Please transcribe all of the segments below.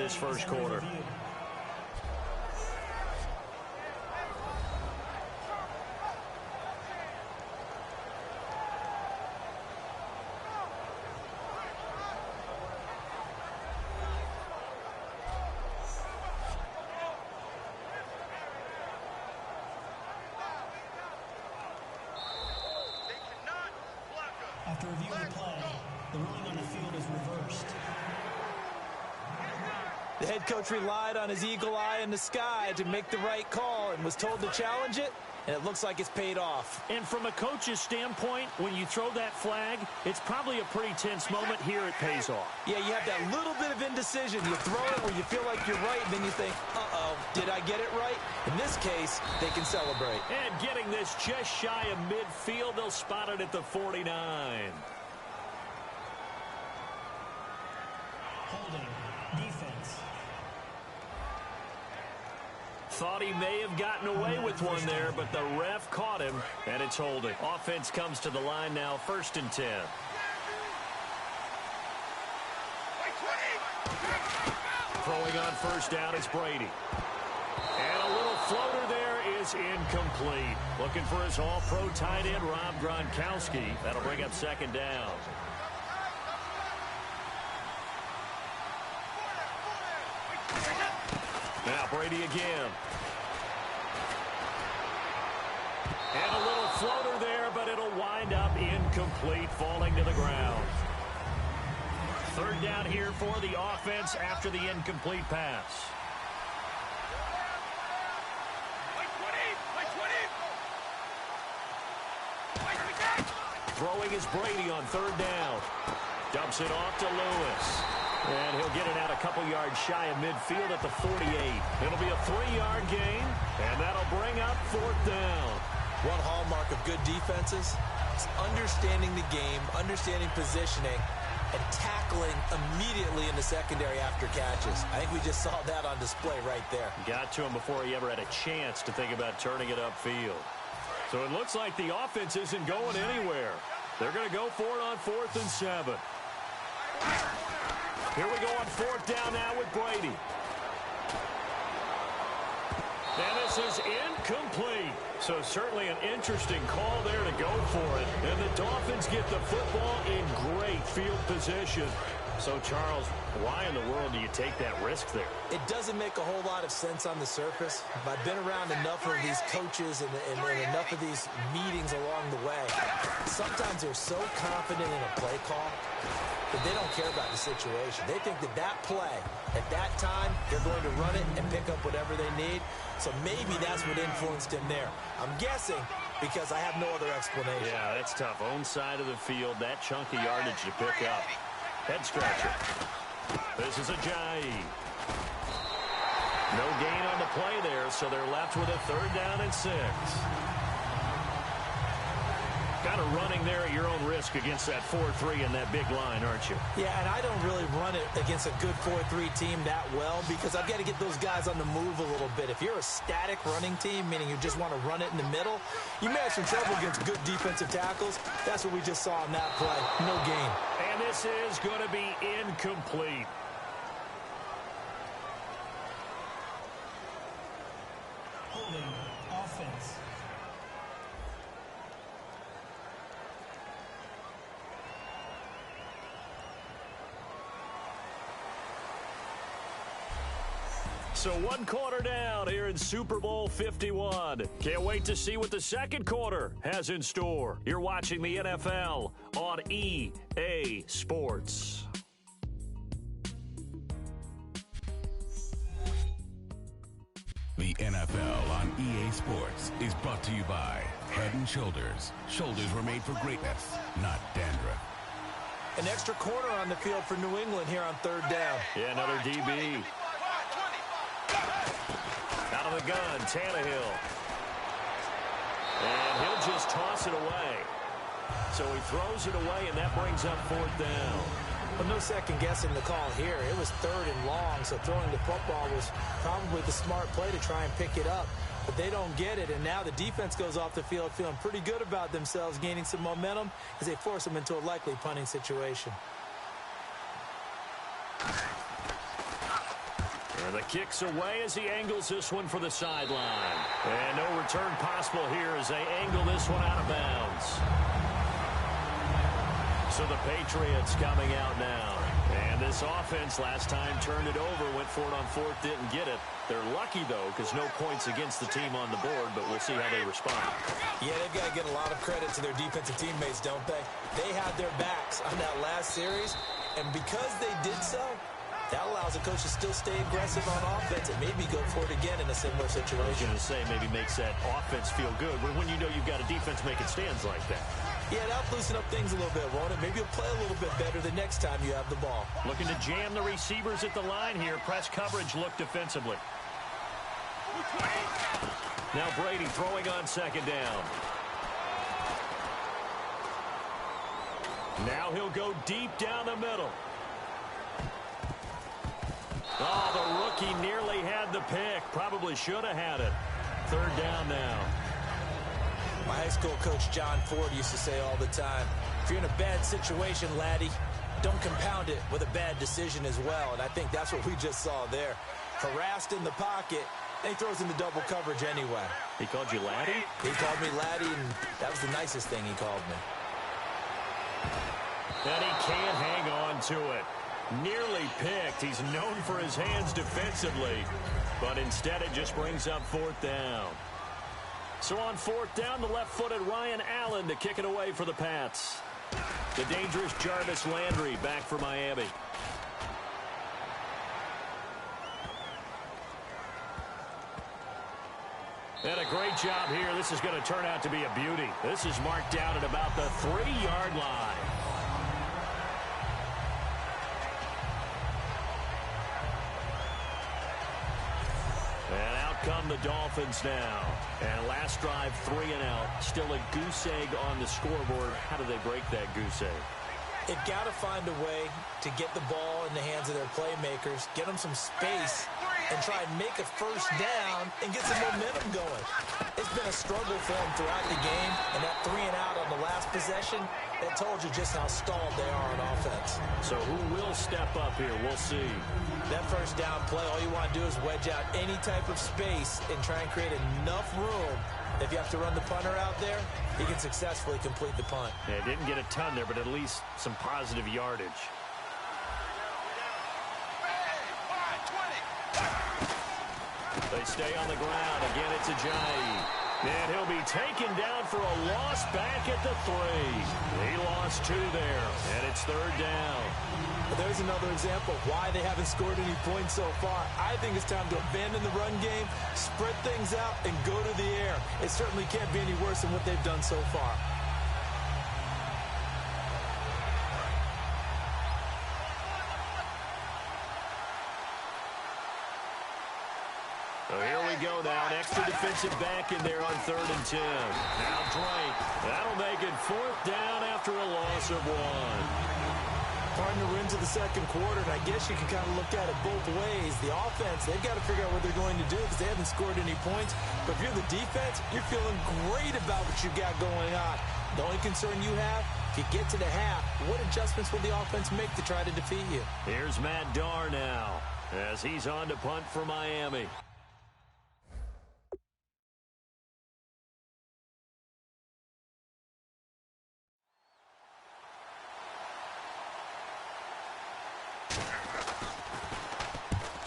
this first quarter. After review of the play, the ruling on the field is reversed. The head coach relied on his eagle eye in the sky to make the right call and was told to challenge it, and it looks like it's paid off. And from a coach's standpoint, when you throw that flag, it's probably a pretty tense moment. Here it pays off. Yeah, you have that little bit of indecision. You throw it where you feel like you're right, and then you think, uh-oh, did I get it right? In this case, they can celebrate. And getting this just shy of midfield, they'll spot it at the 49. Holding. Defense. Thought he may have gotten away with one there, but the ref caught him, and it's holding. Offense comes to the line now, 1st and 10. Throwing on 1st down, it's Brady. And a little floater there is incomplete. Looking for his all-pro tight end, Rob Gronkowski. That'll bring up 2nd down. Now Brady again. And a little floater there, but it'll wind up incomplete, falling to the ground. 3rd down here for the offense after the incomplete pass. Throwing is Brady on 3rd down. Dumps it off to Lewis. And he'll get it out a couple yards shy of midfield at the 48. It'll be a 3-yard gain, and that'll bring up 4th down. One hallmark of good defenses is understanding the game, understanding positioning, and tackling immediately in the secondary after catches. I think we just saw that on display right there. Got to him before he ever had a chance to think about turning it upfield. So it looks like the offense isn't going anywhere. They're going to go for it on 4th and 7. Here we go on 4th down now with Brady. And this is incomplete. So certainly an interesting call there to go for it. And the Dolphins get the football in great field position. So, Charles, why in the world do you take that risk there? It doesn't make a whole lot of sense on the surface. I've been around enough of these coaches and enough of these meetings along the way. Sometimes they're so confident in a play call that they don't care about the situation. They think that that play, at that time, they're going to run it and pick up whatever they need. So maybe that's what influenced him there. I'm guessing because I have no other explanation. Yeah, that's tough. Own side of the field, that chunk of yardage to pick up. Head scratcher. This is Ajayi. No gain on the play there, so they're left with a 3rd down and 6. Kind of running there at your own risk against that 4-3 and that big line, aren't you? Yeah, and I don't really run it against a good 4-3 team that well because I've got to get those guys on the move a little bit. If you're a static running team, meaning you just want to run it in the middle, you may have some trouble against good defensive tackles. That's what we just saw in that play. No gain. And this is going to be incomplete. Holding. Offense. So 1 quarter down here in Super Bowl 51. Can't wait to see what the 2nd quarter has in store. You're watching the NFL on EA Sports. The NFL on EA Sports is brought to you by Head & Shoulders. Shoulders were made for greatness, not dandruff. An extra corner on the field for New England here on 3rd down. Yeah, another DB. Out of the gun, Tannehill. And he'll just toss it away. So he throws it away, and that brings up 4th down. Well, no second guessing the call here. It was 3rd and long, so throwing the football was probably the smart play to try and pick it up. But they don't get it, and now the defense goes off the field feeling pretty good about themselves, gaining some momentum as they force them into a likely punting situation. And the kick's away as he angles this one for the sideline. And no return possible here as they angle this one out of bounds. So the Patriots coming out now. And this offense last time turned it over, went for it on fourth, didn't get it. They're lucky, though, because no points against the team on the board, but we'll see how they respond. Yeah, they've got to get a lot of credit to their defensive teammates, don't they? They had their backs on that last series, and because they did so, that allows the coach to still stay aggressive on offense and maybe go for it again in a similar situation. I was going to say maybe makes that offense feel good, but when you know you've got a defense making stands like that. Yeah, that'll loosen up things a little bit, won't it? Maybe you'll play a little bit better the next time you have the ball. Looking to jam the receivers at the line here. Press coverage look defensively. Now Brady throwing on second down. Now he'll go deep down the middle. Oh, the rookie nearly had the pick. Probably should have had it. Third down now. My high school coach, John Ford, used to say all the time, if you're in a bad situation, laddie, don't compound it with a bad decision as well. And I think that's what we just saw there. Harassed in the pocket, and he throws in the double coverage anyway. He called you laddie? He called me laddie, and that was the nicest thing he called me. And he can't hang on to it. Nearly picked. He's known for his hands defensively, but instead it just brings up fourth down. So on fourth down, the left-footed Ryan Allen to kick it away for the Pats. The dangerous Jarvis Landry back for Miami. And a great job here. This is going to turn out to be a beauty. This is marked down at about the 3-yard line. And out come the Dolphins now. And last drive, 3 and out. Still a goose egg on the scoreboard. How do they break that goose egg? They've got to find a way to get the ball in the hands of their playmakers, get them some space, and try and make a first down and get some momentum going. It's been a struggle for them throughout the game, and that 3 and out on the last possession, that told you just how stalled they are on offense. So who will step up here? We'll see. That first down play, all you want to do is wedge out any type of space and try and create enough room. If you have to run the punter out there, he can successfully complete the punt. Yeah, didn't get a ton there, but at least some positive yardage. They stay on the ground. Again, it's Ajayi. And he'll be taken down for a loss back at the 3. He lost 2 there, and it's third down. There's another example of why they haven't scored any points so far. I think it's time to abandon the run game, spread things out, and go to the air. It certainly can't be any worse than what they've done so far. So here we go now. An extra defensive back in there on 3rd and 10. Now Drake. That'll make it 4th down after a loss of 1. Partner into the second quarter, and I guess you can kind of look at it both ways. The offense, they've got to figure out what they're going to do because they haven't scored any points. But if you're the defense, you're feeling great about what you got going on. The only concern you have, if you get to the half, what adjustments will the offense make to try to defeat you? Here's Matt Darr now as he's on to punt for Miami.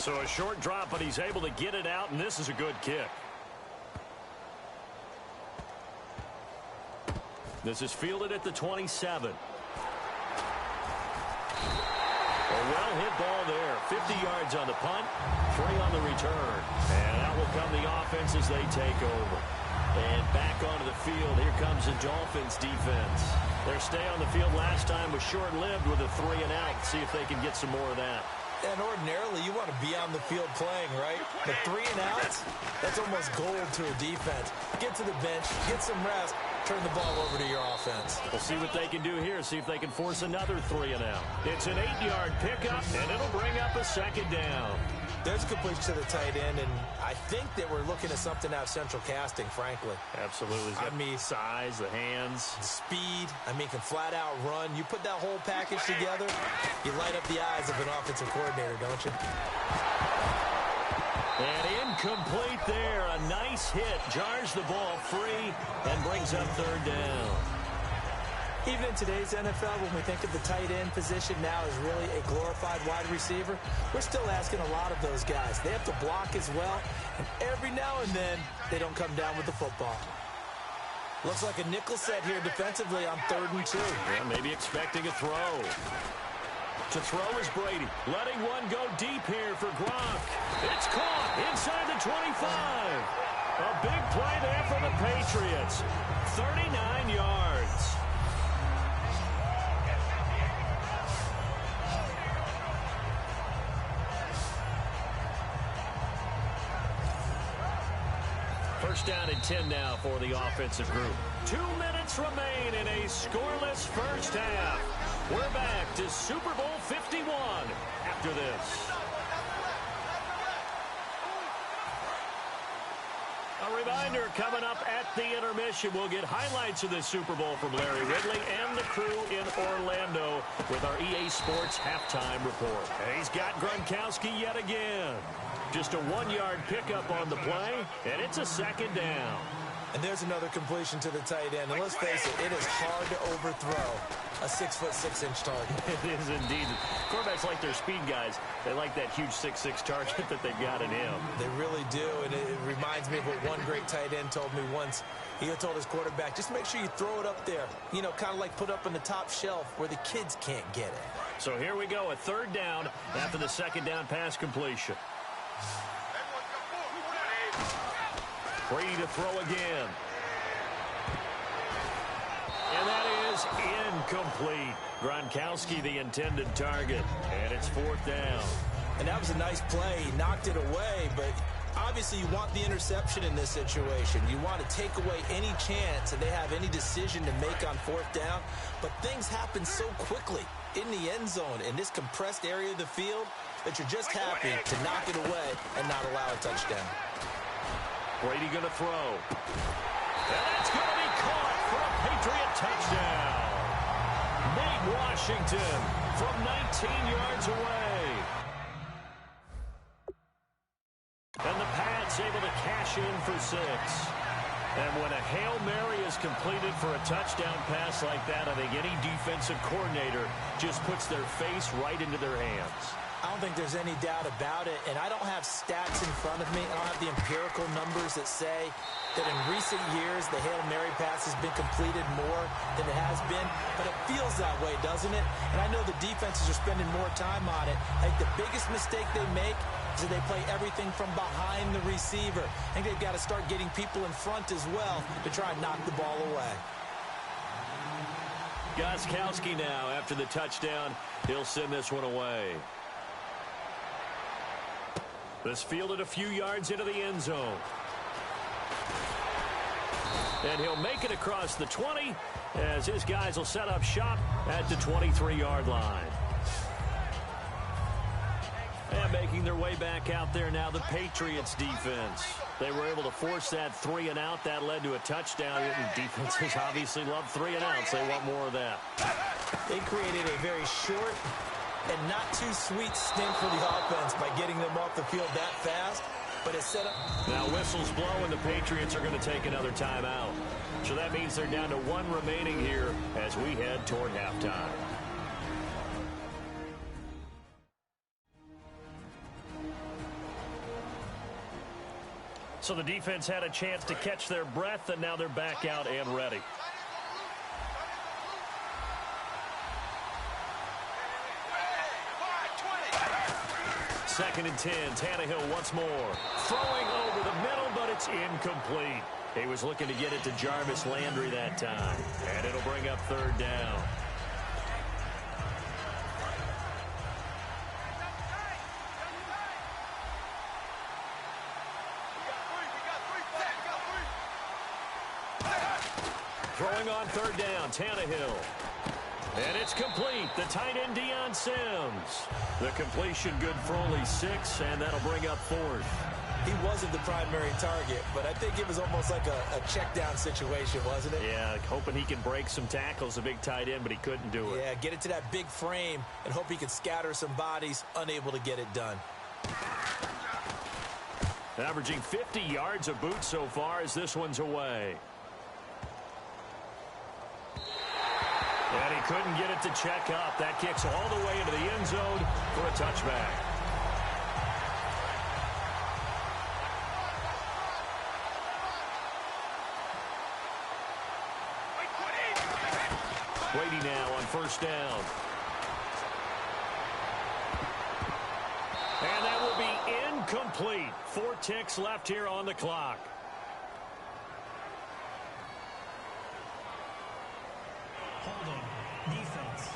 So a short drop, but he's able to get it out, and this is a good kick. This is fielded at the 27. A well-hit ball there. 50 yards on the punt, 3 on the return. And out will come the offense as they take over. And back onto the field, here comes the Dolphins defense. Their stay on the field last time was short-lived with a 3 and out. See if they can get some more of that. And ordinarily, you want to be on the field playing, right? But 3 and outs, that's almost gold to a defense. Get to the bench, get some rest, turn the ball over to your offense. We'll see what they can do here, see if they can force another 3 and out. It's an 8-yard pickup, and it'll bring up a second down. There's a completion to the tight end, and I think that we're looking at something out of central casting, frankly. Absolutely. I mean, size, the hands. Speed. I mean, can flat out run. You put that whole package together, you light up the eyes of an offensive coordinator, don't you? incomplete there. A nice hit. Jars the ball free and brings up third down. Even in today's NFL, when we think of the tight end position now as really a glorified wide receiver, we're still asking a lot of those guys. They have to block as well, and every now and then, they don't come down with the football. Looks like a nickel set here defensively on 3rd and 2. Yeah, maybe expecting a throw. To throw is Brady. Letting one go deep here for Gronk. It's caught inside the 25. A big play there for the Patriots. 39 yards. First down and 10 now for the offensive group. 2 minutes remain in a scoreless first half. We're back to Super Bowl 51 after this. A reminder, coming up at the intermission, we'll get highlights of this Super Bowl from Larry Ridley and the crew in Orlando with our EA Sports halftime report. And he's got Gronkowski yet again. Just a 1-yard pickup on the play, and it's a 2nd down. And there's another completion to the tight end. And let's face it, it is hard to overthrow a 6'6" target. It is indeed. Quarterbacks like their speed guys. They like that huge 6'6" target that they've got in him. They really do, and it reminds me of what one great tight end told me once. He told his quarterback, just make sure you throw it up there. You know, kind of like put up on the top shelf where the kids can't get it. So here we go, a 3rd down after the 2nd down pass completion. Brady to throw again. And that is incomplete. Gronkowski, the intended target. And it's 4th down. And that was a nice play. He knocked it away, but obviously you want the interception in this situation. You want to take away any chance that they have any decision to make on 4th down. But things happen so quickly in the end zone in this compressed area of the field that you're just happy to knock it away and not allow a touchdown. Brady going to throw. And that's going to be caught for a Patriot touchdown. Nate Washington from 19 yards away. And the Pats able to cash in for 6. And when a Hail Mary is completed for a touchdown pass like that, I think any defensive coordinator just puts their face right into their hands. I don't think there's any doubt about it, and I don't have stats in front of me. I don't have the empirical numbers that say that in recent years the Hail Mary pass has been completed more than it has been, but it feels that way, doesn't it? And I know the defenses are spending more time on it. I think the biggest mistake they make is that they play everything from behind the receiver. I think they've got to start getting people in front as well to try and knock the ball away. Gostkowski now after the touchdown. He'll send this one away. This fielded a few yards into the end zone. And he'll make it across the 20 as his guys will set up shop at the 23-yard line. And making their way back out there now, the Patriots defense. They were able to force that 3-and-out. That led to a touchdown. Defenses obviously love 3-and-outs. They want more of that. They created a very short and not too sweet stint for the offense by getting them off the field that fast, but it's set up. Now whistles blow and the Patriots are going to take another timeout. So that means they're down to 1 remaining here as we head toward halftime. So the defense had a chance to catch their breath, and now they're back out and ready. Second and 10, Tannehill once more. Throwing over the middle, but it's incomplete. He was looking to get it to Jarvis Landry that time. And it'll bring up 3rd down. Throwing on 3rd down, Tannehill. And it's complete. The tight end, Deion Sims. The completion good for only 6, and that'll bring up 4th. He wasn't the primary target, but I think it was almost like a check down situation, wasn't it? Yeah, hoping he can break some tackles, a big tight end, but he couldn't do it. Yeah, get it to that big frame and hope he can scatter some bodies, unable to get it done. Averaging 50 yards a boot so far as this one's away. And he couldn't get it to check up. That kicks all the way into the end zone for a touchback. Brady now on first down. And that will be incomplete. 4 ticks left here on the clock. Holding. Defense.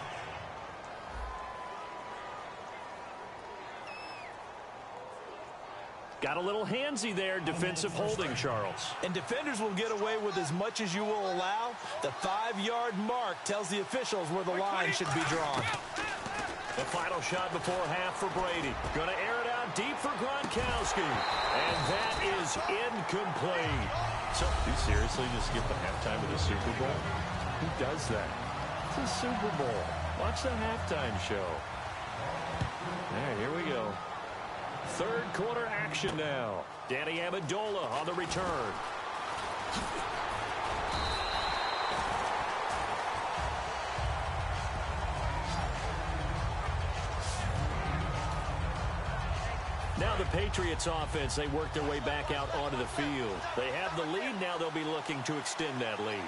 Got a little handsy there. Defensive holding, Charles. And defenders will get away with as much as you will allow. The 5-yard mark tells the officials where the line should be drawn. The final shot before half for Brady. Going to air it out deep for Gronkowski. And that is incomplete. So, you seriously just skip the halftime of the Super Bowl? Who does that? It's the Super Bowl. Watch the halftime show. There, here we go. Third quarter action now. Danny Amendola on the return. Now the Patriots offense, they work their way back out onto the field. They have the lead. Now they'll be looking to extend that lead.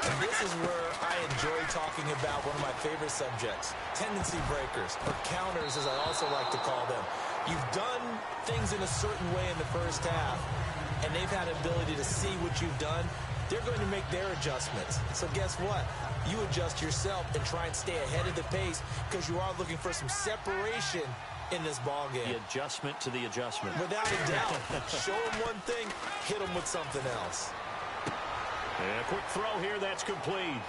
And this is where I enjoy talking about one of my favorite subjects, tendency breakers, or counters as I also like to call them. You've done things in a certain way in the first half, and they've had an ability to see what you've done. They're going to make their adjustments. So guess what? You adjust yourself and try and stay ahead of the pace because you are looking for some separation in this ball game. The adjustment to the adjustment. Without a doubt. Show them one thing, hit them with something else. And a quick throw here, that's complete.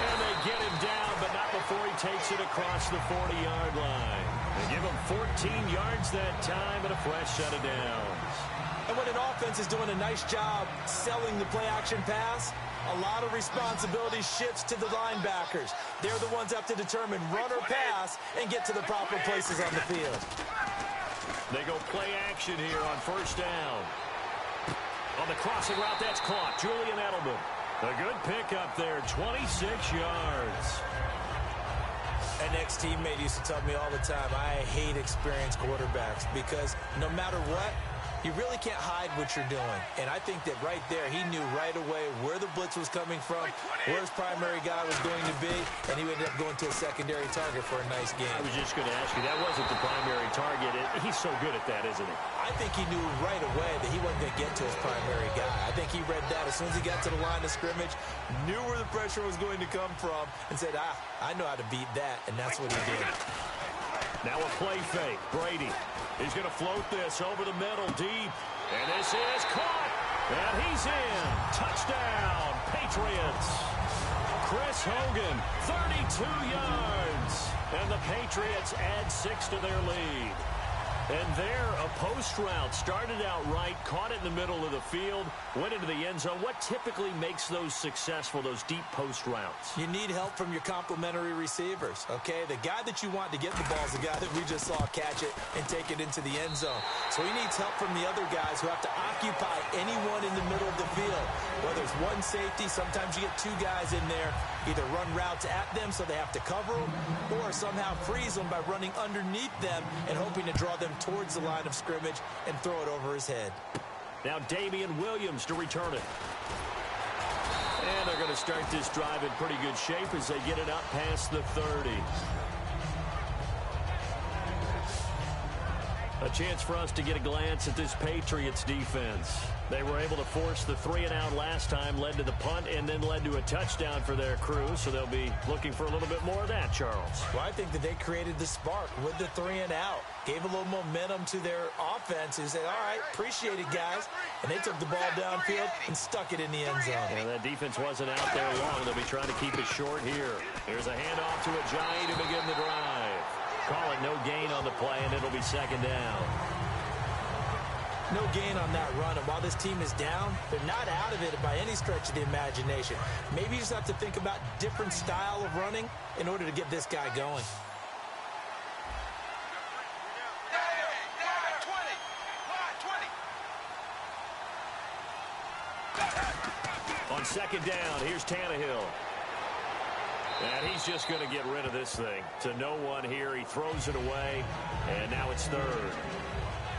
And they get him down, but not before he takes it across the 40-yard line. They give him 14 yards that time and a fresh set of downs. And when an offense is doing a nice job selling the play-action pass, a lot of responsibility shifts to the linebackers. They're the ones that have to determine run or pass and get to the proper places on the field. They go play action here on first down. On the crossing route, that's caught. Julian Edelman. A good pickup there, 26 yards. An ex-teammate used to tell me all the time, I hate experienced quarterbacks because no matter what, you really can't hide what you're doing. And I think that right there, he knew right away where the blitz was coming from, where his primary guy was going to be, and he ended up going to a secondary target for a nice game. I was just going to ask you, that wasn't the primary target. He's so good at that, isn't he? I think he knew right away that he wasn't going to get to his primary guy. I think he read that as soon as he got to the line of scrimmage, knew where the pressure was going to come from, and said, I know how to beat that, and that's what he did. Now a play fake. Brady. He's going to float this over the middle deep. And this is caught. And he's in. Touchdown, Patriots. Chris Hogan, 32 yards. And the Patriots add 6 to their lead. And there, a post route started out right, caught it in the middle of the field, went into the end zone. What typically makes those successful, those deep post routes? You need help from your complementary receivers, okay? The guy that you want to get the ball is the guy that we just saw catch it and take it into the end zone. So he needs help from the other guys who have to occupy anyone in the middle of the field. Whether it's one safety, sometimes you get 2 guys in there, either run routes at them so they have to cover them, or somehow freeze them by running underneath them and hoping to draw them towards the line of scrimmage and throw it over his head. Now Damian Williams to return it. And they're going to start this drive in pretty good shape as they get it up past the 30. A chance for us to get a glance at this Patriots defense. They were able to force the 3-and-out last time, led to the punt, and then led to a touchdown for their crew, so they'll be looking for a little bit more of that, Charles. Well, I think that they created the spark with the 3-and-out, gave a little momentum to their offense, who said, all right, appreciate it, guys, and they took the ball downfield and stuck it in the end zone. And that defense wasn't out there long. They'll be trying to keep it short here. Here's a handoff to Ajayi to begin the drive. Call it no gain on the play, and it'll be second down. No gain on that run, and while this team is down, they're not out of it by any stretch of the imagination. Maybe you just have to think about different style of running in order to get this guy going. On second down, here's Tannehill. And he's just going to get rid of this thing. To no one here. He throws it away, and now it's third.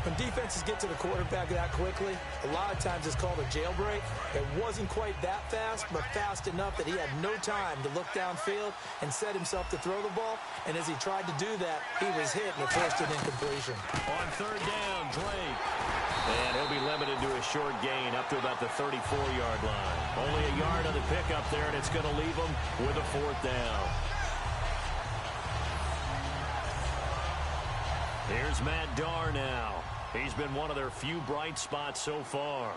When defenses get to the quarterback that quickly, a lot of times it's called a jailbreak. It wasn't quite that fast, but fast enough that he had no time to look downfield and set himself to throw the ball. And as he tried to do that, he was hit and it forced an incompletion. On third down, Drake. And he'll be limited to a short gain up to about the 34-yard line. Only a yard on the pickup there, and it's going to leave him with a fourth down. Here's Matt Darr now. He's been one of their few bright spots so far.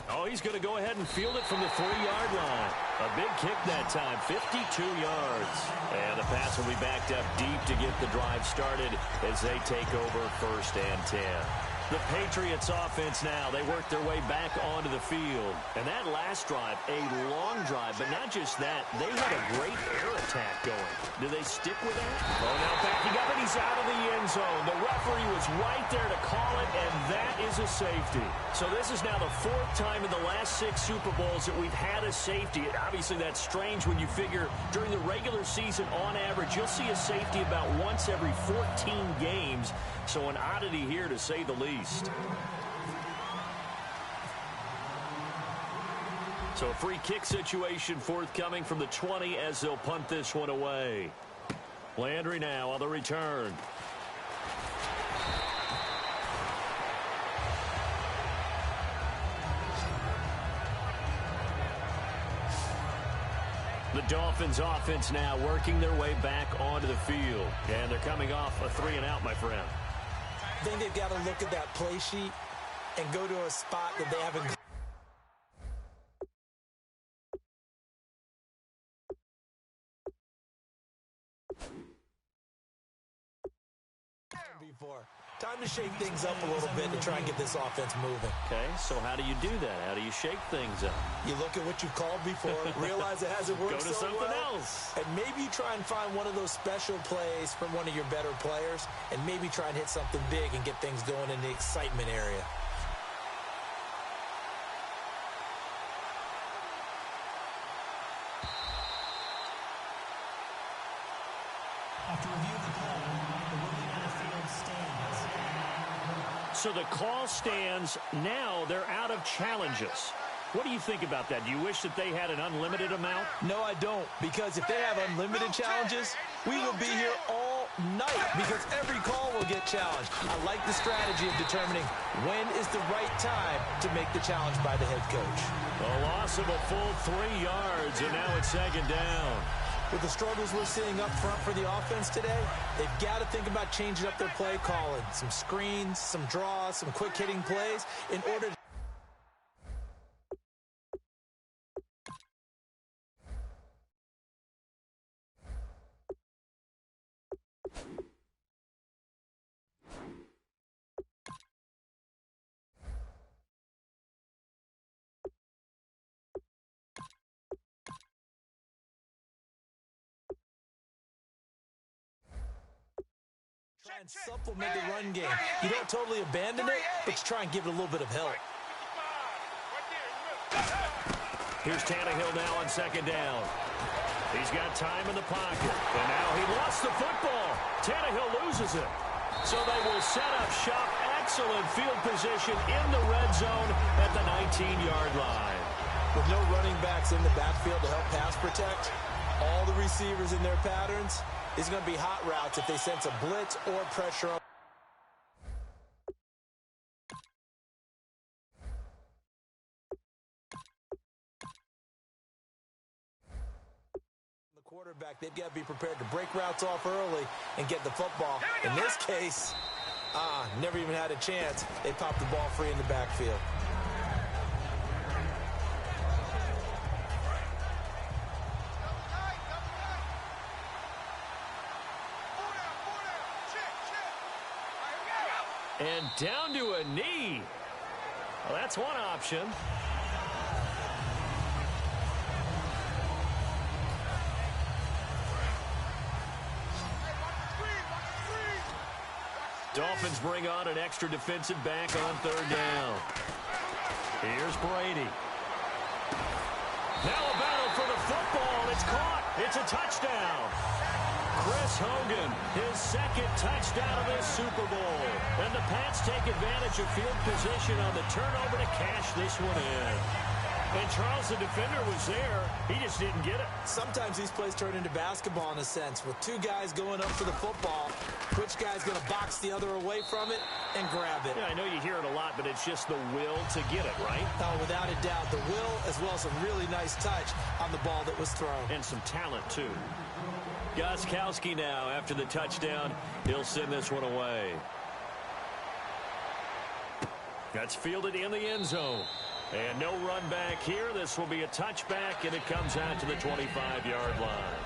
Oh, he's going to go ahead and field it from the 3-yard line. A big kick that time, 52 yards. And the pass will be backed up deep to get the drive started as they take over 1st and 10. The Patriots offense now, they work their way back onto the field. And that last drive, a long drive, but not just that. They had a great air attack going. Do they stick with that? Oh, now backing up, and he's out of the end zone. The referee was right there to call it, and that is a safety. So this is now the 4th time in the last 6 Super Bowls that we've had a safety. Obviously, that's strange when you figure during the regular season, on average, you'll see a safety about once every 14 games. So an oddity here, to say the least. So a free kick situation forthcoming from the 20 as they'll punt this one away. Landry now on the return. The Dolphins offense now working their way back onto the field. And they're coming off a 3-and-out, my friend. I think they've got to look at that play sheet and go to a spot that they haven't before. Time to shake things up a little bit to try and get this offense moving. Okay, so how do you do that? How do you shake things up? You look at what you've called before, realize it hasn't worked Go to so something well, else. and maybe you try and find one of those special plays from one of your better players, and maybe try and hit something big and get things going in the excitement area. After review of the play, the ruling on the field stands. So the call stands. Now they're out of challenges. What do you think about that? Do you wish that they had an unlimited amount? No, I don't, because if they have unlimited challenges, we will be here all night because every call will get challenged. I like the strategy of determining when is the right time to make the challenge by the head coach. A loss of a full 3 yards, and now it's second down. With the struggles we're seeing up front for the offense today, they've got to think about changing up their play calling. Some screens, some draws, some quick hitting plays in order to try and supplement the run game. You don't totally abandon it, but you try and give it a little bit of help. Here's Tannehill now on second down. He's got time in the pocket. And now he lost the football. Tannehill loses it. So they will set up shop. Excellent field position in the red zone at the 19-yard line. With no running backs in the backfield to help pass protect, all the receivers in their patterns, these are going to be hot routes if they sense a blitz or pressure on the quarterback. They've got to be prepared to break routes off early and get the football. In this case, never even had a chance. They popped the ball free in the backfield. And down to a knee. Well, that's one option. Dolphins bring on an extra defensive back on third down. Here's Brady. Now a battle for the football. It's caught. It's a touchdown. Chris Hogan, his second touchdown of this Super Bowl. And the Pats take advantage of field position on the turnover to cash this one in. And Charles, the defender, was there. He just didn't get it. Sometimes these plays turn into basketball in a sense, with two guys going up for the football. Which guy's going to box the other away from it and grab it? Yeah, I know you hear it a lot, but it's just the will to get it, right? Oh, without a doubt. The will, as well as a really nice touch on the ball that was thrown. And some talent, too. Gostkowski now, after the touchdown, he'll send this one away. That's fielded in the end zone. And no run back here. This will be a touchback, and it comes out to the 25-yard line.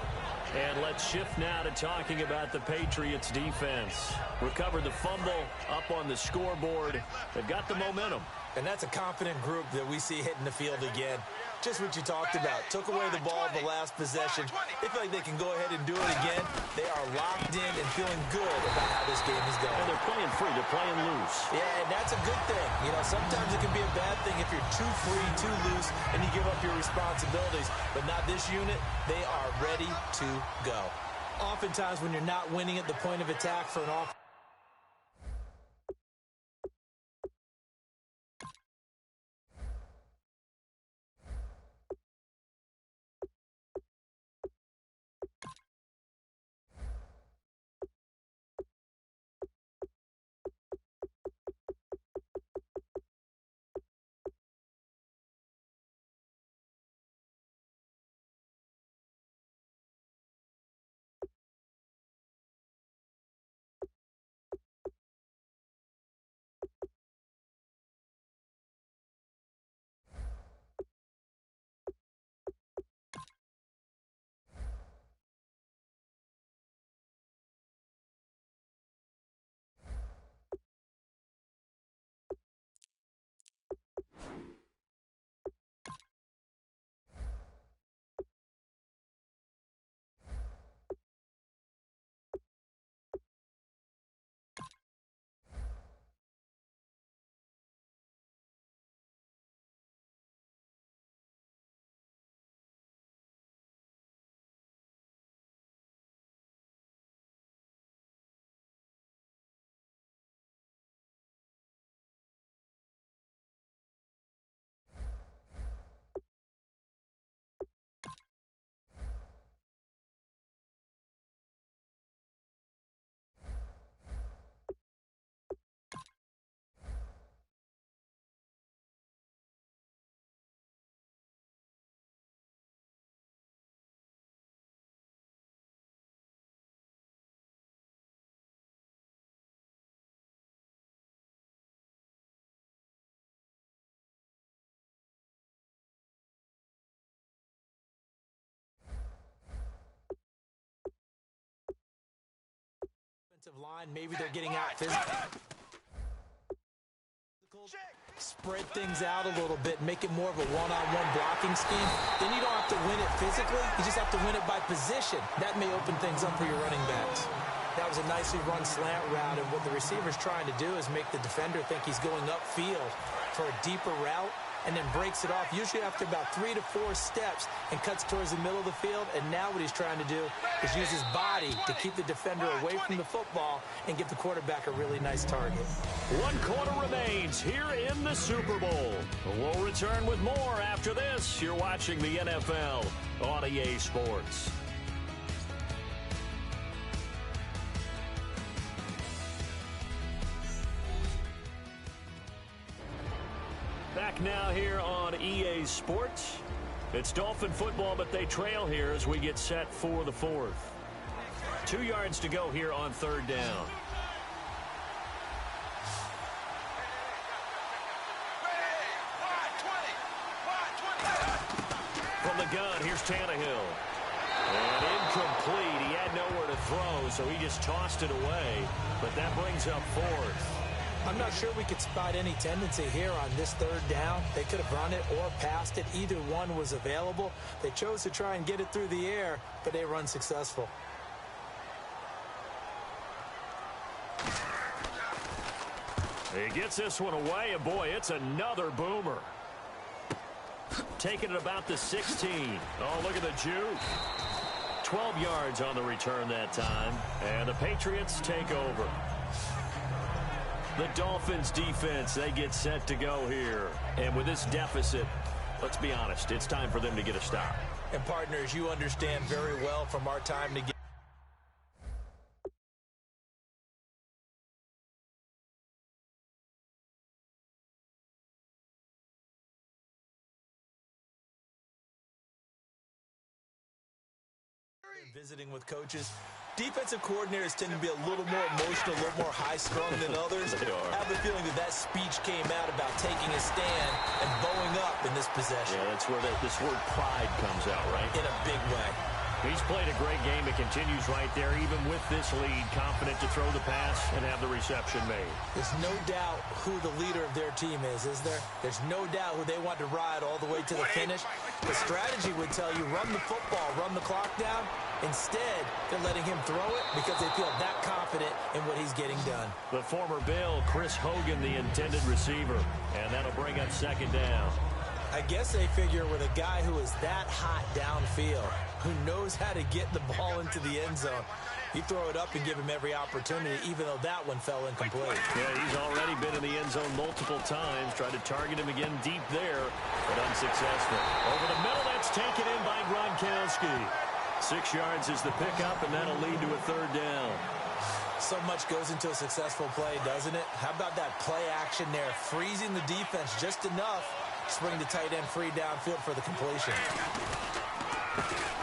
And let's shift now to talking about the Patriots defense. Recovered the fumble up on the scoreboard. They've got the momentum. And that's a confident group that we see hitting the field again. Just what you talked about. Took away the ball the last possession. They feel like they can go ahead and do it again. They are locked in and feeling good about how this game is going. And they're playing free. They're playing loose. Yeah, and that's a good thing. You know, sometimes it can be a bad thing if you're too free, too loose, and you give up your responsibilities. But not this unit. They are ready to go. Oftentimes when you're not winning at the point of attack for an offense, line, maybe they're getting out physical. Spread things out a little bit, make it more of a one-on-one blocking scheme. Then you don't have to win it physically. You just have to win it by position. That may open things up for your running backs. That was a nicely run slant route, and what the receiver's trying to do is make the defender think he's going upfield for a deeper route, and then breaks it off, usually after about 3 to 4 steps, and cuts towards the middle of the field. And now what he's trying to do is use his body to keep the defender away from the football and give the quarterback a really nice target. 1 quarter remains here in the Super Bowl. We'll return with more after this. You're watching the NFL on EA Sports. Back now here on EA Sports. It's Dolphin football, but they trail here as we get set for the 4th. 2 yards to go here on third down. From the gun, here's Tannehill. And incomplete. He had nowhere to throw, so he just tossed it away. But that brings up 4th. I'm not sure we could spot any tendency here on this third down. They could have run it or passed it. Either one was available. They chose to try and get it through the air, but they were unsuccessful. He gets this one away, and boy, it's another boomer. Taking it about the 16. Oh, look at the juke. 12 yards on the return that time, and the Patriots take over. The Dolphins defense, they get set to go here. And with this deficit, let's be honest, it's time for them to get a stop. And partners, you understand very well from our time together. Visiting with coaches, defensive coordinators tend to be a little more emotional, a little more high-strung than others. I have a feeling that speech came out about taking a stand and bowing up in this possession. Yeah, that's where this word pride comes out, right? In a big way. He's played a great game. It continues right there, even with this lead, confident to throw the pass and have the reception made. There's no doubt who the leader of their team is there? There's no doubt who they want to ride all the way to the finish. The strategy would tell you, run the football, run the clock down. Instead, they're letting him throw it because they feel that confident in what he's getting done. The former Bill, Chris Hogan, the intended receiver, and that'll bring up second down. I guess they figure with a guy who is that hot downfield, who knows how to get the ball into the end zone, you throw it up and give him every opportunity, even though that one fell incomplete. Yeah, he's already been in the end zone multiple times, tried to target him again deep there, but unsuccessful. Over the middle, that's taken in by Gronkowski. 6 yards is the pickup, and that'll lead to a third down. So much goes into a successful play, doesn't it? How about that play action there, freezing the defense just enough to bring the tight end free downfield for the completion.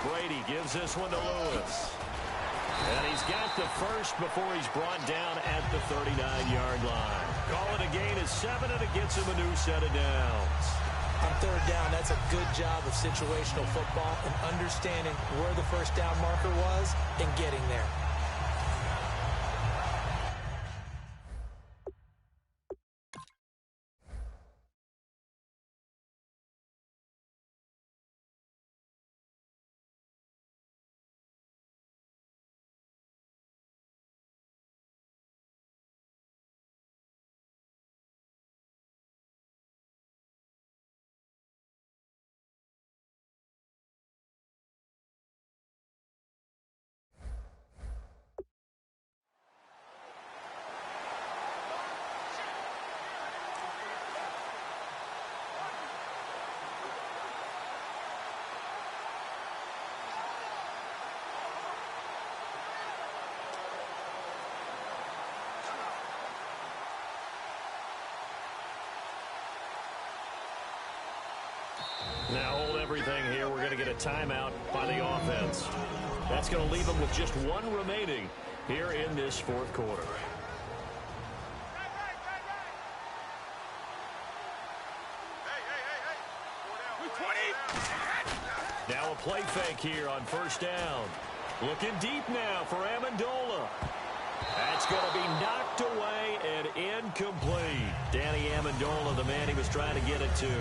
Brady gives this one to Lewis. And he's got the first before he's brought down at the 39-yard line. Call it a gain of 7, and it gets him a new set of downs. On third down, that's a good job of situational football and understanding where the first down marker was and getting there. Now hold everything here. We're going to get a timeout by the offense. That's going to leave them with just one remaining here in this fourth quarter. Now a play fake here on first down. Looking deep now for Amendola. That's going to be knocked away and incomplete. Danny Amendola, the man he was trying to get it to.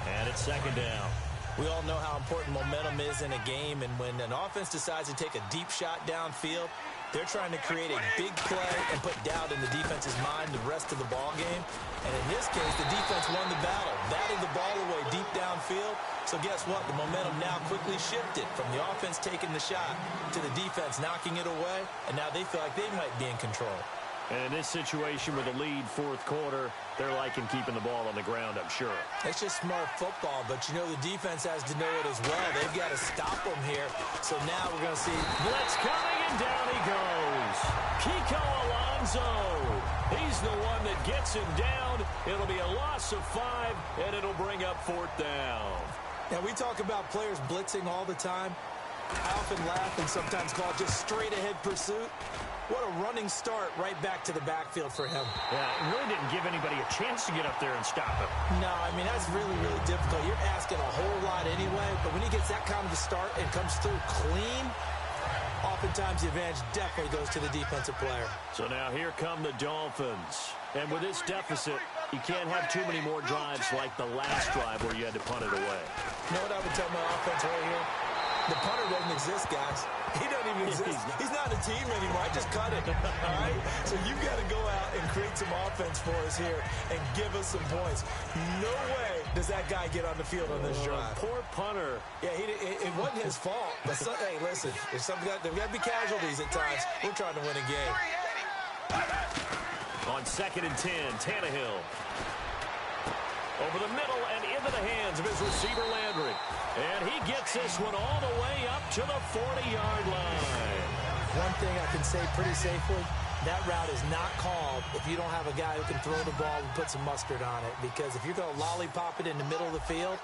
And it's second down. We all know how important momentum is in a game, and when an offense decides to take a deep shot downfield, they're trying to create a big play and put doubt in the defense's mind the rest of the ball game. And in this case, the defense won the battle, batted the ball away deep downfield. So guess what? The momentum now quickly shifted from the offense taking the shot to the defense knocking it away, and now they feel like they might be in control. And in this situation with a lead fourth quarter, they're liking keeping the ball on the ground, I'm sure. It's just smart football, but you know the defense has to know it as well. They've got to stop them here. So now we're going to see blitz coming, and down he goes. Kiko Alonso. He's the one that gets him down. It'll be a loss of 5, and it'll bring up fourth down. Now, we talk about players blitzing all the time. I often laugh and sometimes call it just straight-ahead pursuit. What a running start right back to the backfield for him. Yeah, it really didn't give anybody a chance to get up there and stop him. No, I mean, that's really, really difficult. You're asking a whole lot anyway, but when he gets that kind of a start and comes through clean, oftentimes the advantage definitely goes to the defensive player. So now here come the Dolphins. And with this deficit, you can't have too many more drives like the last drive where you had to punt it away. You know what I would tell my offense right here? The punter doesn't exist, guys. He doesn't even exist. He's not a team anymore. I just cut it, all right? So you've got to go out and create some offense for us here and give us some points. No way does that guy get on the field on this drive. Poor punter. Yeah, it wasn't his fault. But hey, listen, there's got to be casualties at times. We're trying to win a game. On 2nd and 10, Tannehill. Over the middle and into the hands of his receiver, Landry. And he gets this one all the way up to the 40-yard line. One thing I can say pretty safely, that route is not called if you don't have a guy who can throw the ball and put some mustard on it. Because if you're going to lollipop it in the middle of the field,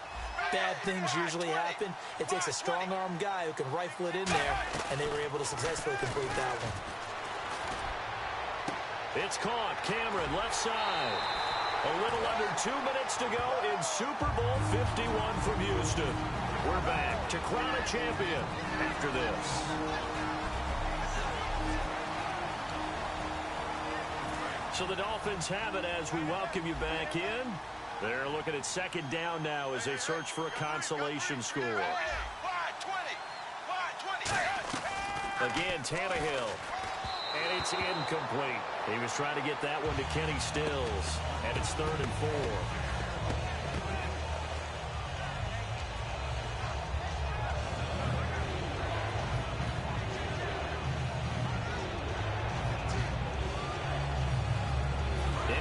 bad things usually happen. It takes a strong-arm guy who can rifle it in there, and they were able to successfully complete that one. It's caught. Cameron, left side. A little under 2 minutes to go in Super Bowl 51 from Houston. We're back to crown a champion after this. So the Dolphins have it as we welcome you back in. They're looking at 2nd down now as they search for a consolation score. Again, Tannehill. And it's incomplete. He was trying to get that one to Kenny Stills. And it's 3rd and 4.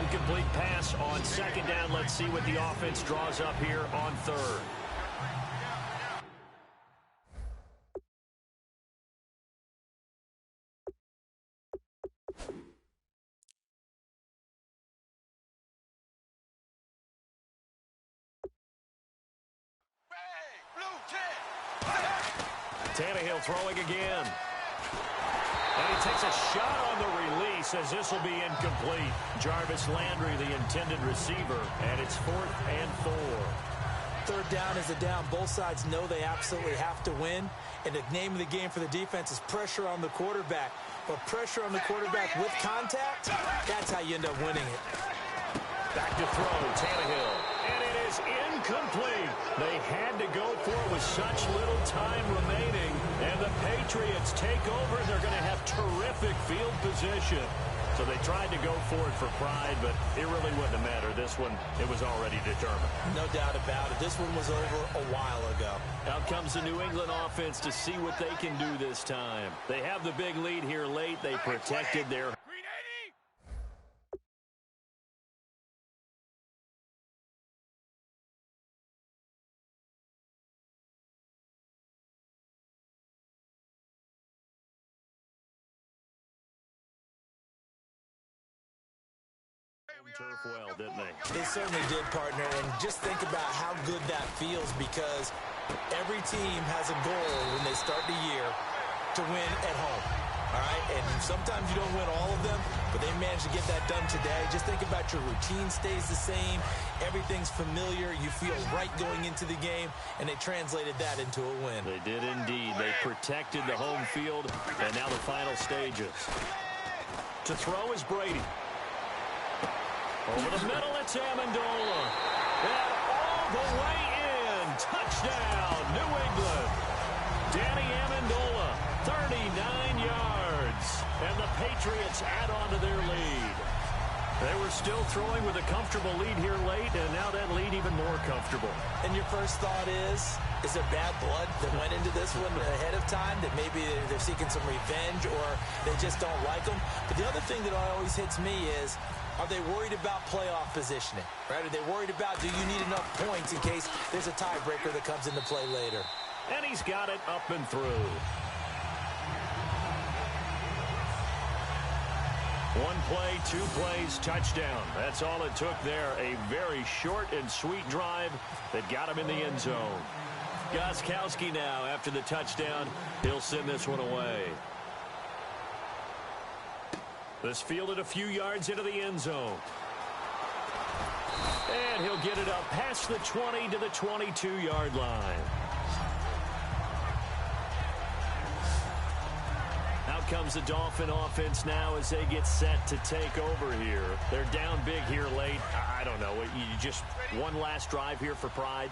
Incomplete pass on 2nd down. Let's see what the offense draws up here on 3rd. Tannehill throwing again. And he takes a shot on the release as this will be incomplete. Jarvis Landry, the intended receiver, and it's 4th and 4. 3rd down is a down. Both sides know they absolutely have to win. And the name of the game for the defense is pressure on the quarterback. But pressure on the quarterback with contact, that's how you end up winning it. Back to throw, Tannehill. And it is incomplete. They had to go for it with such little time remaining. And the Patriots take over, and they're going to have terrific field position. So they tried to go for it for pride, but it really wouldn't have mattered. This one, it was already determined. No doubt about it. This one was over a while ago. Out comes the New England offense to see what they can do this time. They have the big lead here late. They protected their... turf well, didn't they? They certainly did, partner, and just think about how good that feels because every team has a goal when they start the year to win at home, all right? And sometimes you don't win all of them, but they managed to get that done today. Just think about your routine stays the same. Everything's familiar. You feel right going into the game, and they translated that into a win. They did indeed. They protected the home field, and now the final stages. To throw is Brady. Over the middle, it's Amendola. And all the way in. Touchdown, New England. Danny Amendola, 39 yards. And the Patriots add on to their lead. They were still throwing with a comfortable lead here late, and now that lead even more comfortable. And your first thought is there bad blood that went into this one ahead of time, that maybe they're seeking some revenge or they just don't like them? But the other thing that always hits me is, are they worried about playoff positioning? Right? Are they worried about, do you need enough points in case there's a tiebreaker that comes into play later? And he's got it up and through. One play, 2 plays, touchdown. That's all it took there. A very short and sweet drive that got him in the end zone. Gostkowski now, after the touchdown, he'll send this one away. This fielded a few yards into the end zone. And he'll get it up past the 20 to the 22-yard line. Out comes the Dolphin offense now as they get set to take over here. They're down big here late. I don't know. You just one last drive here for pride?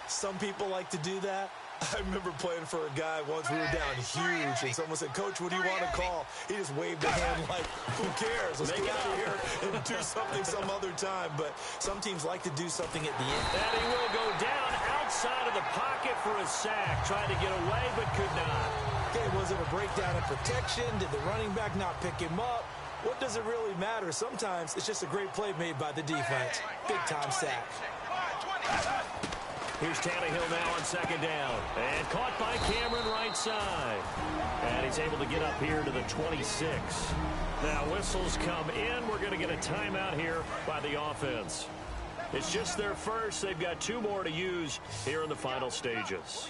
Some people like to do that. I remember playing for a guy once. We were down huge, and someone said, "Coach, what do you want to call?" He just waved a hand like, "Who cares? Let's get out of here and do something some other time." But some teams like to do something at the end. And he will go down outside of the pocket for a sack. Tried to get away, but could not. Okay, was it a breakdown in protection? Did the running back not pick him up? What does it really matter? Sometimes it's just a great play made by the defense. Big-time sack. Here's Tannehill now on second down. And caught by Cameron right side. And he's able to get up here to the 26. Now whistles come in. We're going to get a timeout here by the offense. It's just their first. They've got 2 more to use here in the final stages.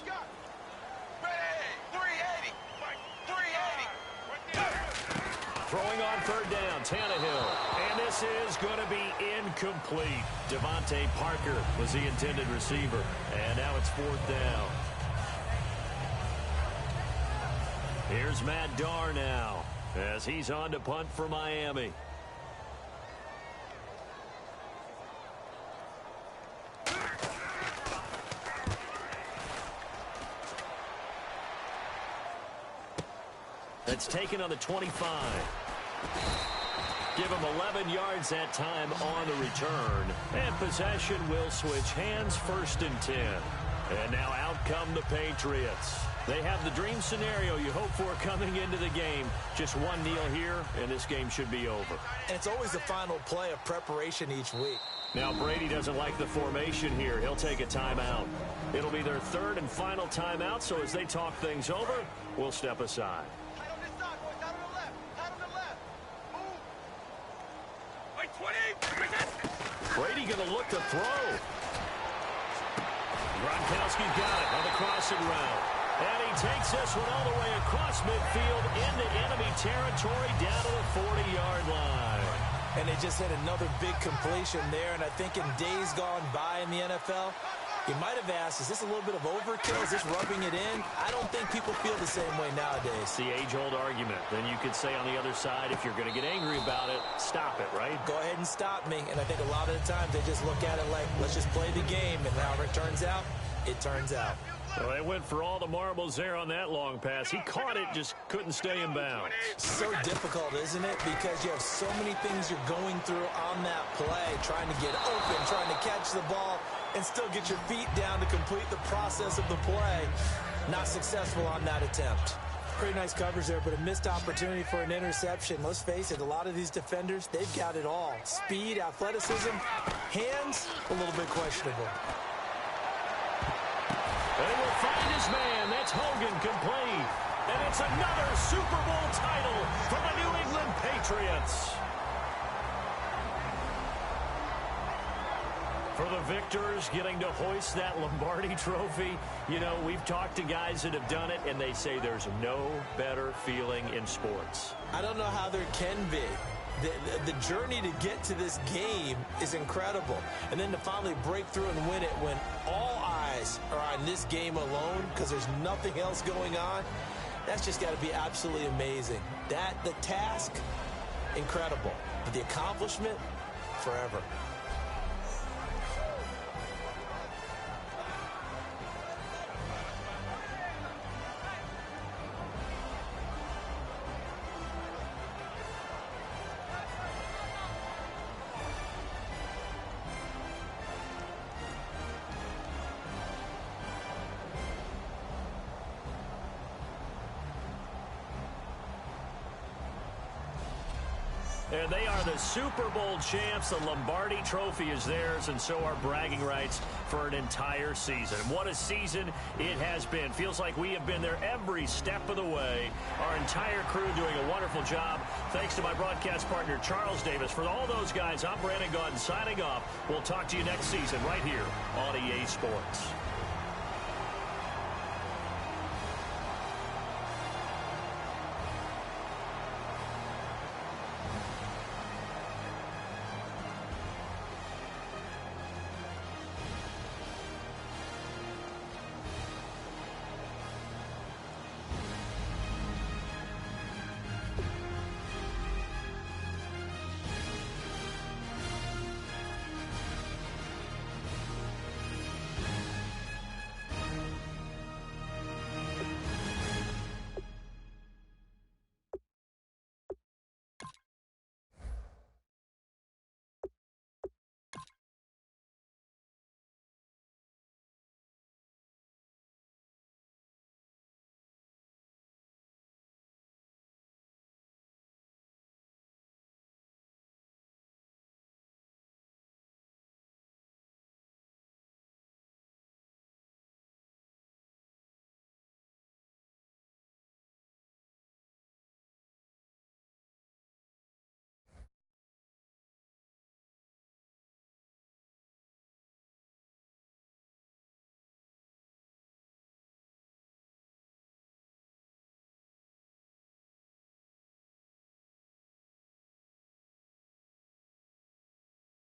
Throwing on third down, Tannehill. And this is going to be incomplete. Devontae Parker was the intended receiver. And now it's 4th down. Here's Matt Darr now as he's on to punt for Miami. That's taken on the 25. Give him 11 yards that time on the return. And possession will switch hands, 1st and 10. And now out come the Patriots. They have the dream scenario you hope for coming into the game. Just one kneel here, and this game should be over. And it's always the final play of preparation each week. Now Brady doesn't like the formation here. He'll take a timeout. It'll be their 3rd and final timeout, so as they talk things over, we'll step aside. Brady going to look to throw. Gronkowski got it on the crossing route. And he takes this one all the way across midfield into enemy territory down to the 40-yard line. And they just had another big completion there. And I think in days gone by in the NFL, you might have asked, is this a little bit of overkill? Is this rubbing it in? I don't think people feel the same way nowadays. It's the age-old argument. Then you could say on the other side, if you're going to get angry about it, stop it, right? Go ahead and stop me. And I think a lot of the times they just look at it like, let's just play the game. And however it turns out, it turns out. Well, they went for all the marbles there on that long pass. He caught it, just couldn't stay in bounds. So difficult, isn't it? Because you have so many things you're going through on that play, trying to get open, trying to catch the ball, and still get your feet down to complete the process of the play. Not successful on that attempt. Pretty nice coverage there, but a missed opportunity for an interception. Let's face it, a lot of these defenders, they've got it all. Speed, athleticism, hands, a little bit questionable. They will find his man. That's Hogan complete. And it's another Super Bowl title for the New England Patriots. For the victors getting to hoist that Lombardi trophy, you know, we've talked to guys that have done it, and they say there's no better feeling in sports. I don't know how there can be. The journey to get to this game is incredible. And then to finally break through and win it when all eyes are on this game alone because there's nothing else going on, that's just got to be absolutely amazing. The task, incredible. But the accomplishment, forever. And they are the Super Bowl champs. The Lombardi trophy is theirs, and so are bragging rights for an entire season. And what a season it has been. Feels like we have been there every step of the way. Our entire crew doing a wonderful job. Thanks to my broadcast partner, Charles Davis. For all those guys, I'm Brandon Gaudin signing off. We'll talk to you next season right here on EA Sports.